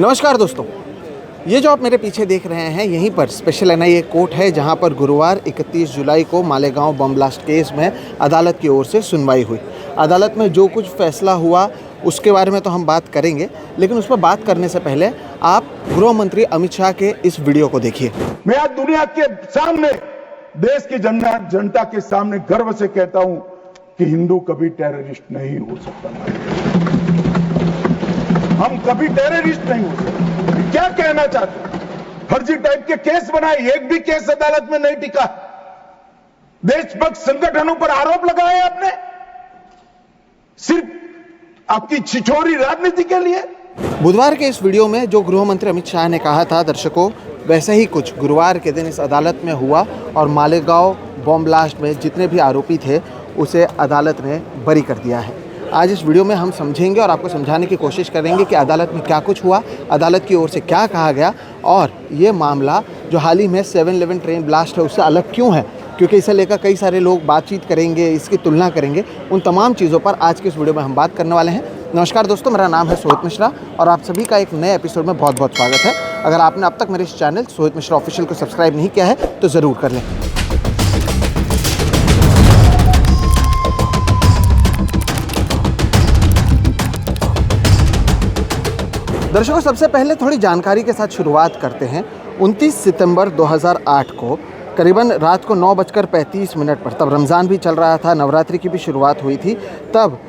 नमस्कार दोस्तों, ये जो आप मेरे पीछे देख रहे हैं यहीं पर स्पेशल एनआईए कोर्ट है, जहां पर गुरुवार 31 जुलाई को मालेगांव बम ब्लास्ट केस में अदालत की ओर से सुनवाई हुई। अदालत में जो कुछ फैसला हुआ उसके बारे में तो हम बात करेंगे, लेकिन उस पर बात करने से पहले आप गृह मंत्री अमित शाह के इस वीडियो को देखिए। मैं आज दुनिया के सामने, देश की जनता के सामने गर्व से कहता हूं कि हिंदू कभी टेररिस्ट नहीं हो सकता। हम कभी टेररिस्ट नहीं हो सकते। क्या कहना चाहते हैं? फर्जी टाइप के केस बनाए, एक भी केस अदालत में नहीं टिका। देशभक्त संगठनों पर आरोप लगाए आपने, सिर्फ आपकी छिछोरी राजनीति के लिए। बुधवार के इस वीडियो में जो गृह मंत्री अमित शाह ने कहा था दर्शकों, वैसे ही कुछ गुरुवार के दिन इस अदालत में हुआ और मालेगांव बम ब्लास्ट में जितने भी आरोपी थे उसे अदालत ने बरी कर दिया है। आज इस वीडियो में हम समझेंगे और आपको समझाने की कोशिश करेंगे कि अदालत में क्या कुछ हुआ, अदालत की ओर से क्या कहा गया और ये मामला जो हाल ही में 7-11 ट्रेन ब्लास्ट है उससे अलग क्यों है, क्योंकि इसे लेकर कई सारे लोग बातचीत करेंगे, इसकी तुलना करेंगे। उन तमाम चीज़ों पर आज के इस वीडियो में हम बात करने वाले हैं। नमस्कार दोस्तों, मेरा नाम है सोहित मिश्रा और आप सभी का एक नए एपिसोड में बहुत बहुत स्वागत है। अगर आपने अब तक मेरे इस चैनल सोहित मिश्रा ऑफिशियल को सब्सक्राइब नहीं किया है तो ज़रूर कर लें। दर्शकों, सबसे पहले थोड़ी जानकारी के साथ शुरुआत करते हैं। 29 सितंबर 2008 को करीबन रात को 9:35 पर, तब रमज़ान भी चल रहा था, नवरात्रि की भी शुरुआत हुई थी। तब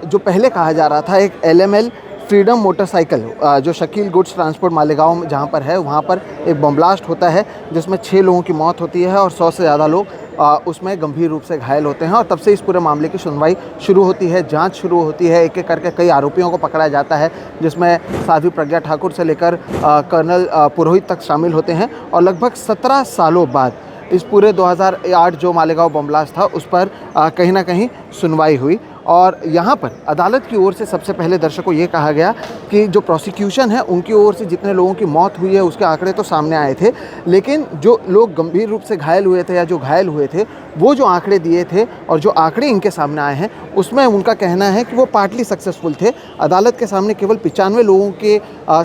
जो पहले कहा जा रहा था एक LML फ्रीडम मोटरसाइकिल जो शकील गुड्स ट्रांसपोर्ट मालेगांव में जहाँ पर है, वहाँ पर एक बम ब्लास्ट होता है जिसमें 6 लोगों की मौत होती है और 100 से ज़्यादा लोग उसमें गंभीर रूप से घायल होते हैं। और तब से इस पूरे मामले की सुनवाई शुरू होती है, जांच शुरू होती है। एक एक करके कई आरोपियों को पकड़ा जाता है, जिसमें साध्वी प्रज्ञा ठाकुर से लेकर कर्नल पुरोहित तक शामिल होते हैं। और लगभग 17 सालों बाद इस पूरे 2008 जो मालेगांव बम ब्लास्ट था उस पर कहीं ना कहीं सुनवाई हुई। और यहाँ पर अदालत की ओर से सबसे पहले दर्शकों ये कहा गया कि जो प्रोसिक्यूशन है उनकी ओर से जितने लोगों की मौत हुई है उसके आंकड़े तो सामने आए थे, लेकिन जो लोग गंभीर रूप से घायल हुए थे या जो घायल हुए थे वो जो आंकड़े दिए थे और जो आंकड़े इनके सामने आए हैं उसमें उनका कहना है कि वो पार्टली सक्सेसफुल थे। अदालत के सामने केवल 95 लोगों के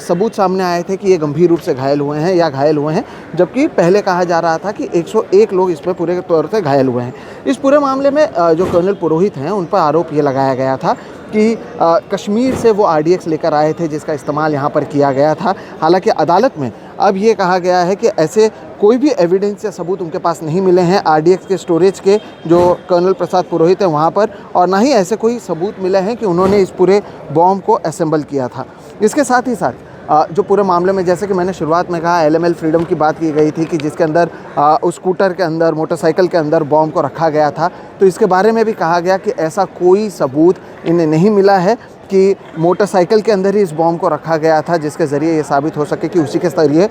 सबूत सामने आए थे कि ये गंभीर रूप से घायल हुए हैं या घायल हुए हैं, जबकि पहले कहा जा रहा था कि 101 लोग इसमें पूरे तौर से घायल हुए हैं। इस पूरे मामले में जो कर्नल पुरोहित हैं उन पर आरोप ये लगाया गया था कि कश्मीर से वो RDX लेकर आए थे जिसका इस्तेमाल यहाँ पर किया गया था। हालांकि अदालत में अब ये कहा गया है कि ऐसे कोई भी एविडेंस या सबूत उनके पास नहीं मिले हैं RDX के स्टोरेज के जो कर्नल प्रसाद पुरोहित है वहाँ पर, और ना ही ऐसे कोई सबूत मिले हैं कि उन्होंने इस पूरे बॉम्ब को असेंबल किया था। इसके साथ ही साथ जो पूरे मामले में, जैसे कि मैंने शुरुआत में कहा, LML फ्रीडम की बात की गई थी कि जिसके अंदर उस स्कूटर के अंदर, मोटरसाइकिल के अंदर बॉम्ब को रखा गया था, तो इसके बारे में भी कहा गया कि ऐसा कोई सबूत इन्हें नहीं मिला है कि मोटरसाइकिल के अंदर ही इस बॉम्ब को रखा गया था जिसके ज़रिए ये साबित हो सके कि उसी के ज़रिए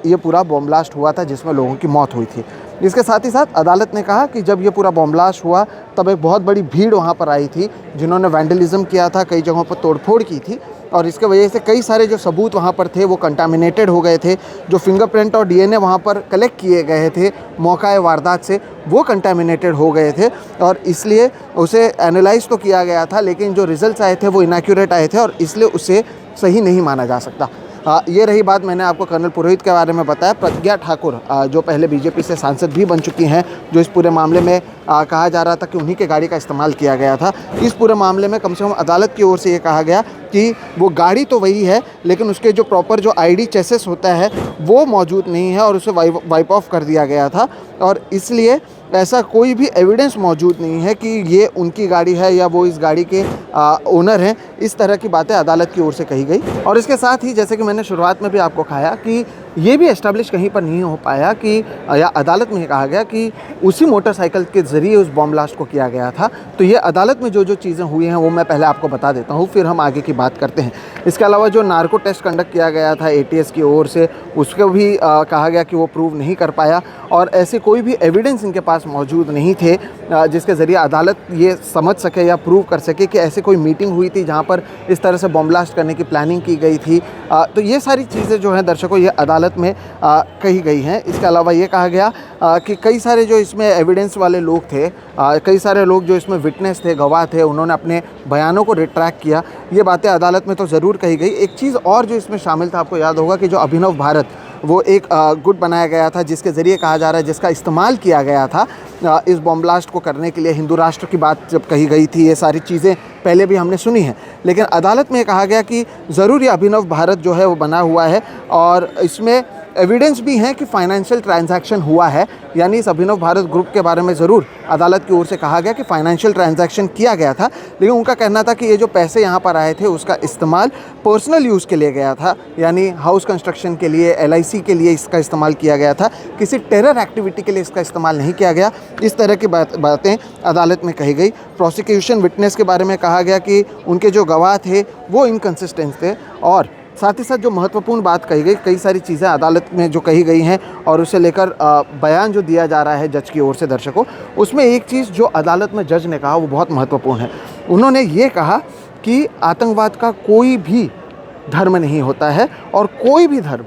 ये पूरा बॉम्ब ब्लास्ट हुआ था जिसमें लोगों की मौत हुई थी। इसके साथ ही साथ अदालत ने कहा कि जब ये पूरा बॉम्ब ब्लास्ट हुआ तब एक बहुत बड़ी भीड़ वहाँ पर आई थी जिन्होंने वैंडलिज्म किया था, कई जगहों पर तोड़फोड़ की थी और इसके वजह से कई सारे जो सबूत वहाँ पर थे वो कंटामिनेटेड हो गए थे। जो फिंगरप्रिंट और DNA वहाँ पर कलेक्ट किए गए थे मौका वारदात से, वो कंटामिनेटेड हो गए थे और इसलिए उसे एनालाइज तो किया गया था, लेकिन जो रिजल्ट्स आए थे वो इनएक्यूरेट आए थे और इसलिए उसे सही नहीं माना जा सकता। ये रही बात, मैंने आपको कर्नल पुरोहित के बारे में बताया। प्रज्ञा ठाकुर जो पहले BJP से सांसद भी बन चुकी हैं, जो इस पूरे मामले में कहा जा रहा था कि उन्हीं के गाड़ी का इस्तेमाल किया गया था। इस पूरे मामले में कम से कम अदालत की ओर से ये कहा गया कि वो गाड़ी तो वही है लेकिन उसके जो प्रॉपर जो ID चेसिस होता है वो मौजूद नहीं है और उसे वाइप ऑफ कर दिया गया था और इसलिए ऐसा कोई भी एविडेंस मौजूद नहीं है कि ये उनकी गाड़ी है या वो इस गाड़ी के ओनर हैं। इस तरह की बातें अदालत की ओर से कही गई। और इसके साथ ही जैसे कि मैंने शुरुआत में भी आपको कहा कि ये भी एस्टेब्लिश कहीं पर नहीं हो पाया कि, या अदालत में कहा गया कि उसी मोटरसाइकिल के ज़रिए उस बॉम्ब ब्लास्ट को किया गया था। तो ये अदालत में जो जो चीज़ें हुई हैं वो मैं पहले आपको बता देता हूँ, फिर हम आगे की बात करते हैं। इसके अलावा जो नार्को टेस्ट कंडक्ट किया गया था ATS की ओर से, उसको भी कहा गया कि वो प्रूव नहीं कर पाया और ऐसे कोई भी एविडेंस इनके पास पास मौजूद नहीं थे, जिसके ज़रिए अदालत ये समझ सके या प्रूव कर सके कि ऐसे कोई मीटिंग हुई थी जहाँ पर इस तरह से बॉम्ब ब्लास्ट करने की प्लानिंग की गई थी। तो ये सारी चीज़ें जो हैं दर्शकों ये अदालत में कही गई हैं। इसके अलावा ये कहा गया कि कई सारे जो इसमें एविडेंस वाले लोग थे, कई सारे लोग जो इसमें विटनेस थे, गवाह थे, उन्होंने अपने बयानों को रिट्रैक्ट किया। ये बातें अदालत में तो ज़रूर कही गई। एक चीज़ और जो इसमें शामिल था, आपको याद होगा कि जो अभिनव भारत वो एक गुट बनाया गया था, जिसके ज़रिए कहा जा रहा है जिसका इस्तेमाल किया गया था इस बॉम्ब ब्लास्ट को करने के लिए। हिंदू राष्ट्र की बात जब कही गई थी, ये सारी चीज़ें पहले भी हमने सुनी हैं, लेकिन अदालत में कहा गया कि ज़रूर ये अभिनव भारत जो है वो बना हुआ है और इसमें एविडेंस भी हैं कि फाइनेंशियल ट्रांजैक्शन हुआ है। यानी इस अभिनव भारत ग्रुप के बारे में ज़रूर अदालत की ओर से कहा गया कि फाइनेंशियल ट्रांजैक्शन किया गया था, लेकिन उनका कहना था कि ये जो पैसे यहाँ पर आए थे उसका इस्तेमाल पर्सनल यूज़ के लिए गया था, यानी हाउस कंस्ट्रक्शन के लिए, LIC के लिए इसका इस्तेमाल किया गया था, किसी टेरर एक्टिविटी के लिए इसका इस्तेमाल नहीं किया गया। इस तरह की बातें अदालत में कही गई। प्रोसिक्यूशन विटनेस के बारे में कहा गया कि उनके जो गवाह थे वो इनकंसिस्टेंट थे, और साथ ही साथ जो महत्वपूर्ण बात कही गई, कई सारी चीज़ें अदालत में जो कही गई हैं और उसे लेकर बयान जो दिया जा रहा है जज की ओर से दर्शकों, उसमें एक चीज़ जो अदालत में जज ने कहा वो बहुत महत्वपूर्ण है। उन्होंने ये कहा कि आतंकवाद का कोई भी धर्म नहीं होता है और कोई भी धर्म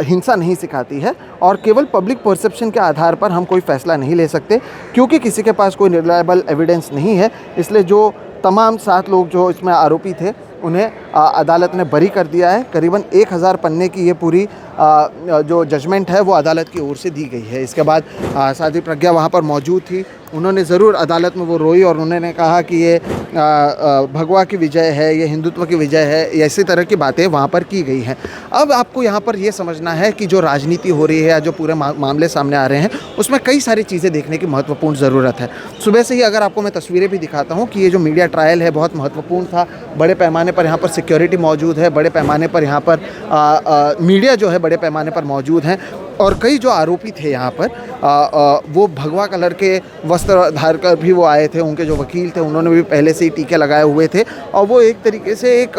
हिंसा नहीं सिखाती है, और केवल पब्लिक परसेप्शन के आधार पर हम कोई फ़ैसला नहीं ले सकते, क्योंकि किसी के पास कोई रिलायबल एविडेंस नहीं है। इसलिए जो तमाम 7 लोग जो इसमें आरोपी थे उन्हें अदालत ने बरी कर दिया है। करीबन 1000 पन्ने की ये पूरी जो जजमेंट है वो अदालत की ओर से दी गई है। इसके बाद साध्वी प्रज्ञा वहाँ पर मौजूद थी, उन्होंने ज़रूर अदालत में वो रोई और उन्होंने कहा कि ये भगवा की विजय है, ये हिंदुत्व की विजय है, ऐसी तरह की बातें वहाँ पर की गई हैं। अब आपको यहाँ पर ये समझना है कि जो राजनीति हो रही है या जो पूरे मामले सामने आ रहे हैं उसमें कई सारी चीज़ें देखने की महत्वपूर्ण ज़रूरत है। सुबह से ही अगर आपको मैं तस्वीरें भी दिखाता हूँ कि ये जो मीडिया ट्रायल है बहुत महत्वपूर्ण था। बड़े पैमाने पर यहाँ पर सिक्योरिटी मौजूद है, बड़े पैमाने पर यहाँ पर मीडिया जो है बड़े पैमाने पर मौजूद हैं, और कई जो आरोपी थे यहाँ पर वो भगवा कलर के वस्त्र धार कर भी वो आए थे। उनके जो वकील थे उन्होंने भी पहले से ही टीके लगाए हुए थे, और वो एक तरीके से एक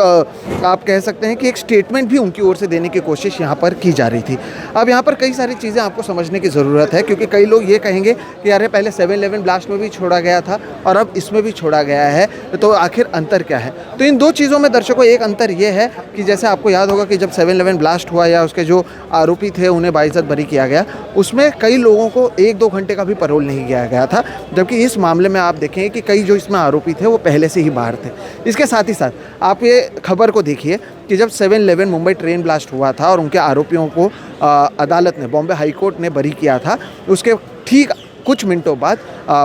आप कह सकते हैं कि एक स्टेटमेंट भी उनकी ओर से देने की कोशिश यहाँ पर की जा रही थी। अब यहाँ पर कई सारी चीज़ें आपको समझने की ज़रूरत है, क्योंकि कई लोग ये कहेंगे कि अरे पहले 7/11 ब्लास्ट में भी छोड़ा गया था और अब इसमें भी छोड़ा गया है, तो आखिर अंतर क्या है। तो इन दो चीज़ों में दर्शकों एक अंतर ये है कि जैसे आपको याद होगा कि जब 7/11 ब्लास्ट हुआ या उसके जो आरोपी थे उन्हें बाइज्जत बरी किया गया, उसमें कई लोगों को 1-2 घंटे का भी पैरोल नहीं किया गया था, जबकि इस मामले में आप देखें कि कई जो इसमें आरोपी थे वो पहले से ही बाहर थे। इसके साथ ही साथ आप ये खबर को देखिए कि जब 7/11 मुंबई ट्रेन ब्लास्ट हुआ था और उनके आरोपियों को अदालत ने, बॉम्बे हाई कोर्ट ने बरी किया था, उसके ठीक कुछ मिनटों बाद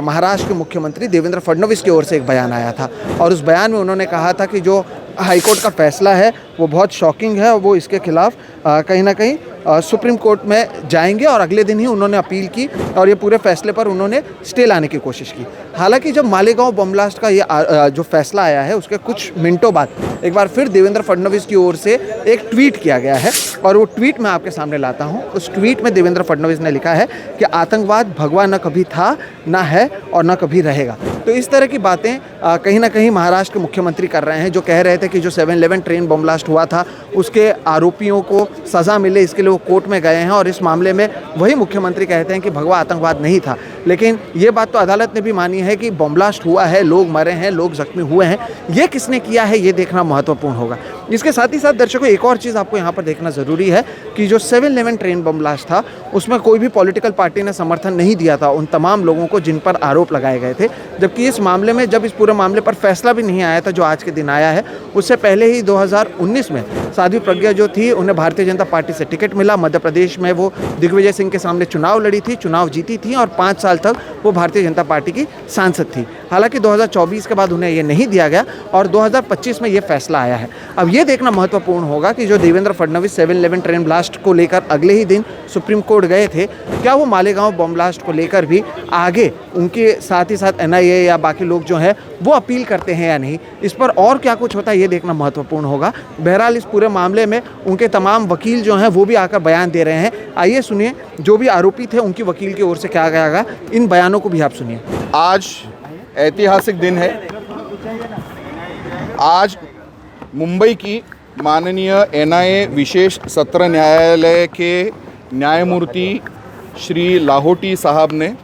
महाराष्ट्र के मुख्यमंत्री देवेंद्र फडणवीस की ओर से एक बयान आया था, और उस बयान में उन्होंने कहा था कि जो हाईकोर्ट का फैसला है वो बहुत शॉकिंग है और वो इसके खिलाफ कहीं ना कहीं सुप्रीम कोर्ट में जाएंगे, और अगले दिन ही उन्होंने अपील की और ये पूरे फैसले पर उन्होंने स्टे लाने की कोशिश की। हालांकि जब मालेगांव बम ब्लास्ट का ये जो फैसला आया है उसके कुछ मिनटों बाद एक बार फिर देवेंद्र फडणवीस की ओर से एक ट्वीट किया गया है, और वो ट्वीट मैं आपके सामने लाता हूँ। उस ट्वीट में देवेंद्र फडणवीस ने लिखा है कि आतंकवाद भगवा न कभी था, न है और न कभी रहेगा। तो इस तरह की बातें कहीं ना कहीं महाराष्ट्र के मुख्यमंत्री कर रहे हैं, जो कह रहे थे कि जो 7/11 ट्रेन बम ब्लास्ट हुआ था उसके आरोपियों को सज़ा मिले, इसके लिए वो कोर्ट में गए हैं, और इस मामले में वही मुख्यमंत्री कहते हैं कि भगवा आतंकवाद नहीं था। लेकिन ये बात तो अदालत ने भी मानी है कि बम ब्लास्ट हुआ है, लोग मरे हैं, लोग जख्मी हुए हैं, ये किसने किया है ये देखना महत्वपूर्ण होगा। इसके साथ ही साथ दर्शकों एक और चीज़ आपको यहाँ पर देखना ज़रूरी है कि जो 7/11 ट्रेन बम ब्लास्ट था उसमें कोई भी पॉलिटिकल पार्टी ने समर्थन नहीं दिया था उन तमाम लोगों को जिन पर आरोप लगाए गए थे, जबकि इस मामले में जब इस पूरे मामले पर फैसला भी नहीं आया था जो आज के दिन आया है, उससे पहले ही 2019 में साध्वी प्रज्ञा जो थी उन्हें भारतीय जनता पार्टी से टिकट मिला। मध्य प्रदेश में वो दिग्विजय सिंह के सामने चुनाव लड़ी थी, चुनाव जीती थी, और 5 साल तक वो भारतीय जनता पार्टी की सांसद थी। हालांकि 2024 के बाद उन्हें ये नहीं दिया गया और 2025 में ये फैसला आया है। अब ये देखना महत्वपूर्ण होगा कि जो देवेंद्र फडणवीस 7/11 ट्रेन ब्लास्ट को लेकर अगले ही दिन सुप्रीम कोर्ट गए थे, क्या वो मालेगांव बम ब्लास्ट को लेकर भी आगे उनके साथ ही साथ NIA या बाकी लोग जो हैं वो अपील करते हैं या नहीं, इस पर और क्या कुछ होता है ये देखना महत्वपूर्ण होगा। बहरहाल इस पूरे मामले में उनके तमाम वकील जो हैं वो भी आकर बयान दे रहे हैं। आइए सुनिए जो भी आरोपी थे उनकी वकील की ओर से क्या कहा, इन बयानों को भी आप सुनिए। आज ऐतिहासिक दिन है। आज मुंबई की माननीय NIA विशेष सत्र न्यायालय के न्यायमूर्ति श्री लाहोटी साहब ने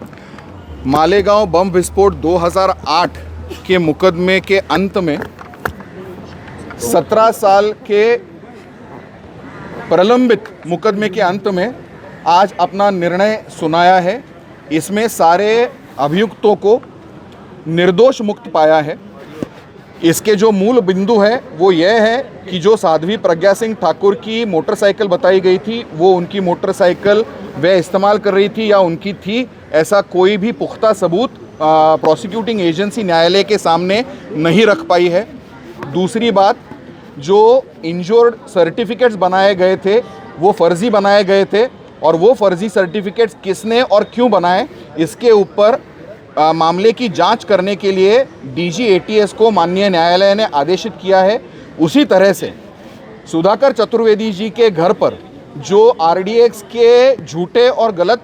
मालेगांव बम विस्फोट 2008 के मुकदमे के अंत में 17 साल के प्रलंबित मुकदमे के अंत में आज अपना निर्णय सुनाया है। इसमें सारे अभियुक्तों को निर्दोष मुक्त पाया है। इसके जो मूल बिंदु है वो यह है कि जो साध्वी प्रज्ञा सिंह ठाकुर की मोटरसाइकिल बताई गई थी वो उनकी मोटरसाइकिल वह इस्तेमाल कर रही थी या उनकी थी, ऐसा कोई भी पुख्ता सबूत प्रोसिक्यूटिंग एजेंसी न्यायालय के सामने नहीं रख पाई है। दूसरी बात, जो इंजोर्ड सर्टिफिकेट्स बनाए गए थे वो फर्जी बनाए गए थे और वो फर्जी सर्टिफिकेट्स किसने और क्यों बनाए इसके ऊपर मामले की जांच करने के लिए डीजी एटीएस को माननीय न्यायालय ने आदेशित किया है। उसी तरह से सुधाकर चतुर्वेदी जी के घर पर जो आरडीएक्स के झूठे और गलत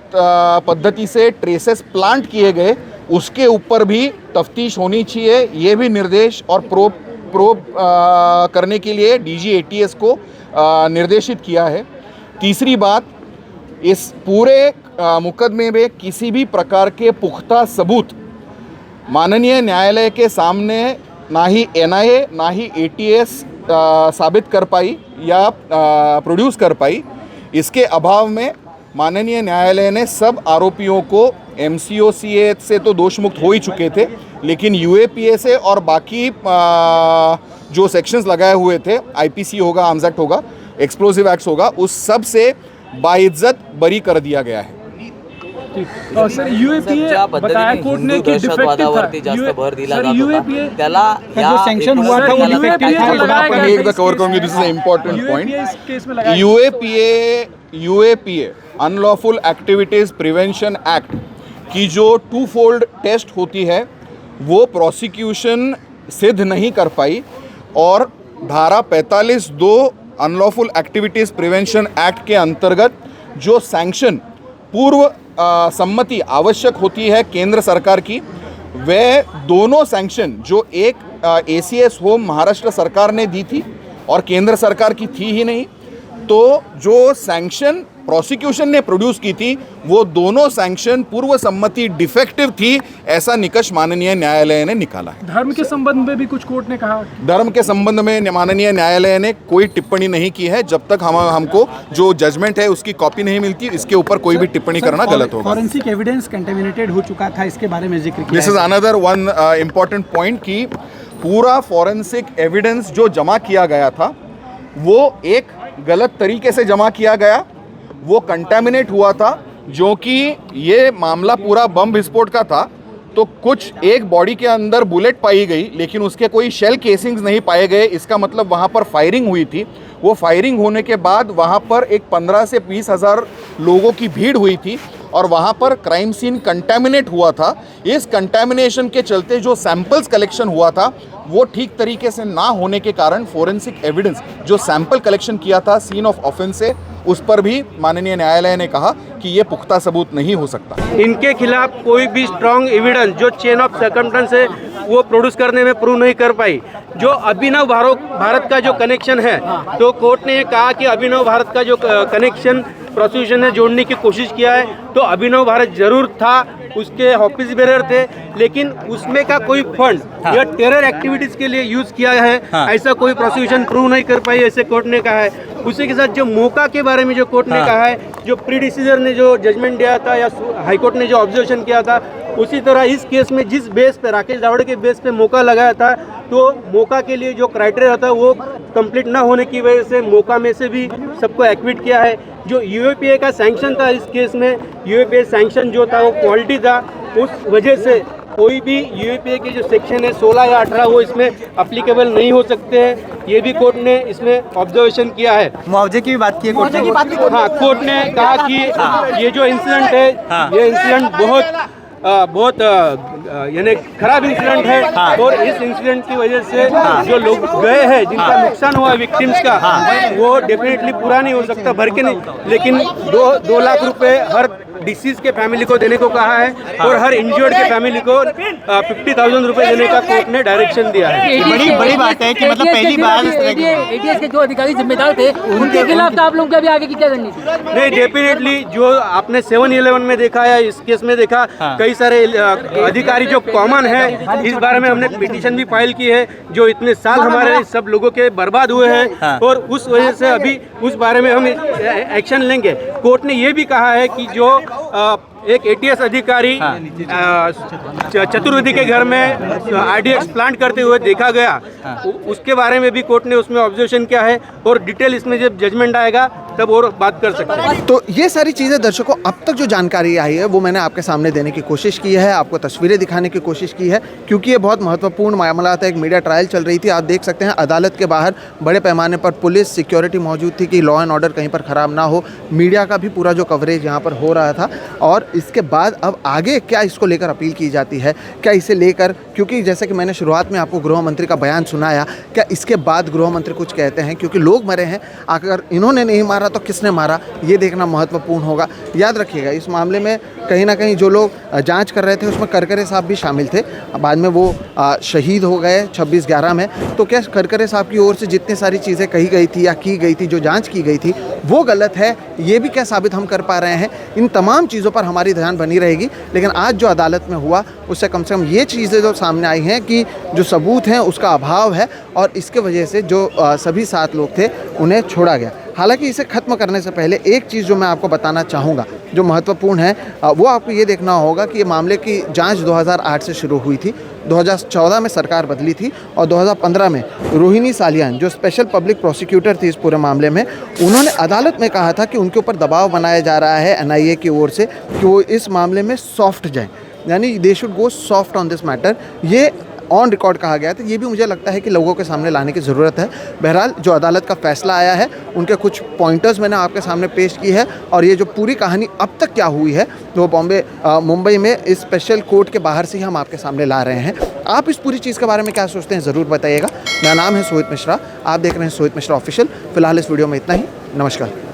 पद्धति से ट्रेसेस प्लांट किए गए उसके ऊपर भी तफ्तीश होनी चाहिए। ये भी निर्देश और प्रोब करने के लिए डीजी एटीएस को निर्देशित किया है। तीसरी बात, इस पूरे मुकदमे में किसी भी प्रकार के पुख्ता सबूत माननीय न्यायालय के सामने ना ही एनआईए ना ही एटीएस साबित कर पाई या प्रोड्यूस कर पाई। इसके अभाव में माननीय न्यायालय ने सब आरोपियों को एमसीओसीए से तो दोषमुक्त हो ही चुके थे, लेकिन यूएपीए से और बाकी जो सेक्शंस लगाए हुए थे, आईपीसी होगा, आर्म्स एक्ट होगा, एक्सप्लोसिव एक्ट्स होगा, उस सब से बाइज्जत बरी कर दिया गया है। सर यूएपीए बताया कोर्ट ने कि दहशतवादावरती जास्त भर दिला जात होता, त्याला जो सैंक्शन हुआ था वो एक कवर करूंगी, this is important point. UAPA unlawful activities prevention act की जो टू फोल्ड टेस्ट होती है वो प्रोसिक्यूशन सिद्ध नहीं कर पाई और धारा 45(2) अनलॉफुल एक्टिविटीज प्रिवेंशन एक्ट के अंतर्गत जो सैंक्शन पूर्व सम्मति आवश्यक होती है केंद्र सरकार की, वह दोनों सैंक्शन जो एक एसीएस होम महाराष्ट्र सरकार ने दी थी और केंद्र सरकार की थी ही नहीं, तो जो सैंक्शन प्रोसिक्यूशन ने प्रोड्यूस की थी वो दोनों सैंक्शन पूर्व सम्मति डिफेक्टिव थी, ऐसा निष्कर्ष माननीय न्यायालय ने निकाला है। धर्म के संबंध में भी कुछ कोर्ट ने कहा, धर्म के संबंध में माननीय न्यायालय ने कोई टिप्पणी नहीं की है। जब तक हमको जो जजमेंट है उसकी कॉपी नहीं मिलती, इसके ऊपर कोई भी टिप्पणी करना गलत होगा। फॉरेंसिक एविडेंस कंटेमिनेटेड हो चुका था, इसके बारे में जिक्र किया। This is another one important point कि पूरा फॉरेंसिक एविडेंस जो जमा किया गया था वो एक गलत तरीके से जमा किया गया, वो कंटामिनेट हुआ था। जो कि ये मामला पूरा बम विस्फोट का था तो कुछ एक बॉडी के अंदर बुलेट पाई गई लेकिन उसके कोई शेल केसिंग्स नहीं पाए गए। इसका मतलब वहाँ पर फायरिंग हुई थी। वो फायरिंग होने के बाद वहाँ पर एक 15 से 20 हज़ार लोगों की भीड़ हुई थी और वहाँ पर क्राइम सीन कंटामिनेट हुआ था। इस कंटामिनेशन के चलते जो सैंपल्स कलेक्शन हुआ था वो ठीक तरीके से ना होने के कारण फोरेंसिक एविडेंस जो सैंपल कलेक्शन किया था सीन ऑफ ऑफेंस से, उस पर भी माननीय न्यायालय ने कहा कि ये पुख्ता सबूत नहीं हो सकता। इनके खिलाफ कोई भी स्ट्रॉन्ग एविडेंस जो चेन ऑफ सर्कमस्टेंस है वो प्रोड्यूस करने में प्रूव नहीं कर पाई। जो अभिनव भारत का जो कनेक्शन है, तो कोर्ट ने कहा कि अभिनव भारत का जो कनेक्शन प्रोसिक्यूशन ने जोड़ने की कोशिश किया है, तो अभिनव भारत जरूर था, उसके ऑफिस बेरर थे, लेकिन उसमें का कोई फंड या टेरर एक्टिविटीज के लिए यूज किया है, ऐसा कोई प्रोसिक्यूशन प्रूव नहीं कर पाई, ऐसे कोर्ट ने कहा है। उसी के साथ जो मौका के बारे में जो कोर्ट ने कहा है, जो प्रीडिसीजर ने जो जजमेंट दिया था या हाईकोर्ट ने जो ऑब्जर्वेशन किया था, उसी तरह इस केस में जिस बेस पे राकेश दावड़े के बेस पे मौका लगाया था, तो मौका के लिए जो क्राइटेरिया था वो कंप्लीट ना होने की वजह से मौका में से भी सबको एक्विट किया है। जो यूएपीए का सैंक्शन था इस केस में, यूएपीए सैंक्शन जो था वो क्वालिटी था, उस वजह से कोई भी यूएपीए के जो सेक्शन है 16 या 18 वो इसमें अप्लीकेबल नहीं हो सकते हैं। ये भी कोर्ट ने इसमें ऑब्जर्वेशन किया है। मुआवजे की भी बात की है कोर्ट ने। हाँ, कोर्ट ने कहा कि ये जो इंसिडेंट है, ये इंसिडेंट बहुत यानी खराब इंसिडेंट है, और इस इंसिडेंट की वजह से जो लोग गए हैं, जिनका नुकसान हुआ विक्टिम्स का, वो डेफिनेटली पूरा नहीं हो सकता, भर के नहीं, लेकिन 2 लाख रुपए हर डिसीज के फैमिली को देने को कहा है और हर इंजर्ड के फैमिली को 50,000 रुपए देने का कोर्ट ने डायरेक्शन दिया है। बड़ी बात है कि मतलब पहली बार इस तरह की ADS के जो अधिकारी जिम्मेदार थे उनके खिलाफ आप लोग अभी आगे की क्या रणनीति? नहीं, डेफिनेटली जो आपने 7-11 में देखा या इस केस में देखा, कई सारे अधिकारी जो कॉमन है, इस बारे में हमने पिटीशन भी फाइल की है। जो इतने साल हमारे सब लोगों के बर्बाद हुए हैं और उस वजह से अभी उस बारे में हम एक्शन लेंगे। कोर्ट ने ये भी कहा है कि जो एक ATS अधिकारी चतुर्वेदी के घर में RDX प्लांट करते हुए देखा गया, उसके बारे में भी कोर्ट ने उसमें ऑब्जर्वेशन किया है और डिटेल इसमें जब जजमेंट आएगा तब और बात कर सकते हैं। तो ये सारी चीज़ें दर्शकों अब तक जो जानकारी आई है वो मैंने आपके सामने देने की कोशिश की है, आपको तस्वीरें दिखाने की कोशिश की है, क्योंकि ये बहुत महत्वपूर्ण मामला था। एक मीडिया ट्रायल चल रही थी, आप देख सकते हैं अदालत के बाहर बड़े पैमाने पर पुलिस सिक्योरिटी मौजूद थी कि लॉ एंड ऑर्डर कहीं पर ख़राब ना हो। मीडिया का भी पूरा जो कवरेज यहाँ पर हो रहा था और इसके बाद अब आगे क्या इसको लेकर अपील की जाती है, क्या इसे लेकर, क्योंकि जैसे कि मैंने शुरुआत में आपको गृह मंत्री का बयान सुनाया, क्या इसके बाद गृह मंत्री कुछ कहते हैं, क्योंकि लोग मरे हैं, अगर इन्होंने नहीं मारा तो किसने मारा, ये देखना महत्वपूर्ण होगा। याद रखिएगा इस मामले में कहीं ना कहीं जो लोग जांच कर रहे थे उसमें करकरे साहब भी शामिल थे, बाद में वो शहीद हो गए 26/11 में। तो क्या करकरे साहब की ओर से जितनी सारी चीज़ें कही गई थी या की गई थी, जो जांच की गई थी, वो गलत है, ये भी क्या साबित हम कर पा रहे हैं? इन तमाम चीज़ों पर हमारी ध्यान बनी रहेगी। लेकिन आज जो अदालत में हुआ उससे कम से कम ये चीज़ें जो सामने आई हैं कि जो सबूत हैं उसका अभाव है और इसके वजह से जो सभी 7 लोग थे उन्हें छोड़ा गया। हालांकि इसे ख़त्म करने से पहले एक चीज़ जो मैं आपको बताना चाहूँगा जो महत्वपूर्ण है, वो आपको ये देखना होगा कि ये मामले की जांच 2008 से शुरू हुई थी, 2014 में सरकार बदली थी और 2015 में रोहिणी सालियान जो स्पेशल पब्लिक प्रोसिक्यूटर थी इस पूरे मामले में, उन्होंने अदालत में कहा था कि उनके ऊपर दबाव बनाया जा रहा है NIA की ओर से कि वो इस मामले में सॉफ्ट जाएँ, यानी they should go soft on this matter. ये ऑन रिकॉर्ड कहा गया था। ये भी मुझे लगता है कि लोगों के सामने लाने की ज़रूरत है। बहरहाल जो अदालत का फैसला आया है उनके कुछ पॉइंटर्स मैंने आपके सामने पेश की है और ये जो पूरी कहानी अब तक क्या हुई है वो मुंबई में इस स्पेशल कोर्ट के बाहर से ही हम आपके सामने ला रहे हैं। आप इस पूरी चीज़ के बारे में क्या सोचते हैं ज़रूर बताइएगा। मेरा नाम है सोहित मिश्रा, आप देख रहे हैं सोहित मिश्रा ऑफिशियल। फिलहाल इस वीडियो में इतना ही, नमस्कार।